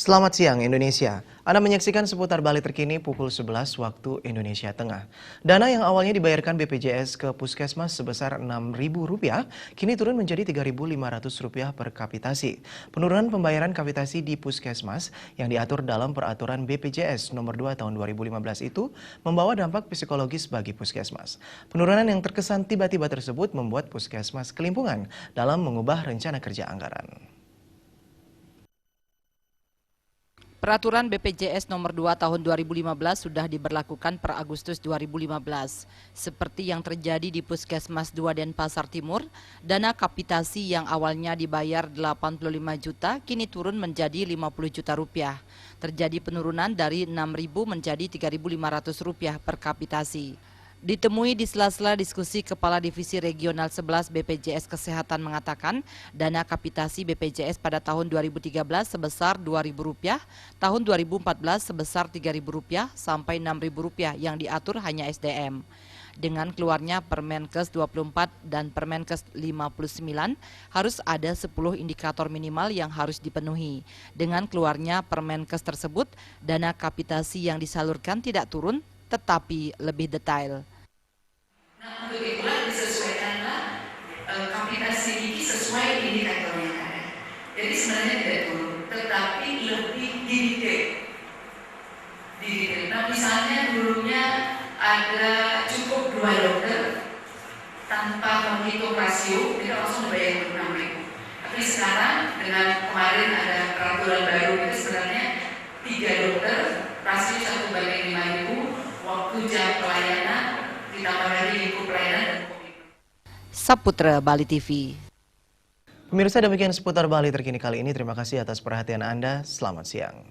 Selamat siang Indonesia. Anda menyaksikan seputar Bali terkini pukul 11 waktu Indonesia Tengah. Dana yang awalnya dibayarkan BPJS ke Puskesmas sebesar Rp6.000 kini turun menjadi Rp3.500 per kapitasi. Penurunan pembayaran kapitasi di Puskesmas yang diatur dalam peraturan BPJS nomor 2 tahun 2015 itu membawa dampak psikologis bagi Puskesmas. Penurunan yang terkesan tiba-tiba tersebut membuat Puskesmas kelimpungan dalam mengubah rencana kerja anggaran. Peraturan BPJS nomor 2 tahun 2015 sudah diberlakukan per Agustus 2015. Seperti yang terjadi di Puskesmas 2 Denpasar Timur, dana kapitasi yang awalnya dibayar 85 juta kini turun menjadi 50 juta rupiah. Terjadi penurunan dari 6.000 menjadi 3.500 rupiah per kapitasi. Ditemui di sela-sela diskusi Kepala Divisi Regional 11 BPJS Kesehatan mengatakan dana kapitasi BPJS pada tahun 2013 sebesar Rp2.000, tahun 2014 sebesar Rp3.000 sampai Rp6.000 yang diatur hanya SDM. Dengan keluarnya Permenkes 24 dan Permenkes 59 harus ada 10 indikator minimal yang harus dipenuhi. Dengan keluarnya Permenkes tersebut, dana kapitasi yang disalurkan tidak turun tetapi lebih detail. Nah, untuk itulah disesuaikanlah kapitasi gigi sesuai indikator yang ada. Jadi sebenarnya tidak turun, tetapi lebih didetail. Nah, misalnya dulunya ada cukup 2 dokter tanpa menghitung rasio, kita langsung bayar 6.000. Tapi sekarang dengan kemarin ada peraturan baru itu sebenarnya 3 dokter, rasio 1/5.000, waktu jam pelayanan ditambah lagi lingkup pelayanan dan komitmen. Saputra Bali TV. Pemirsa, demikian seputar Bali terkini kali ini. Terima kasih atas perhatian Anda. Selamat siang.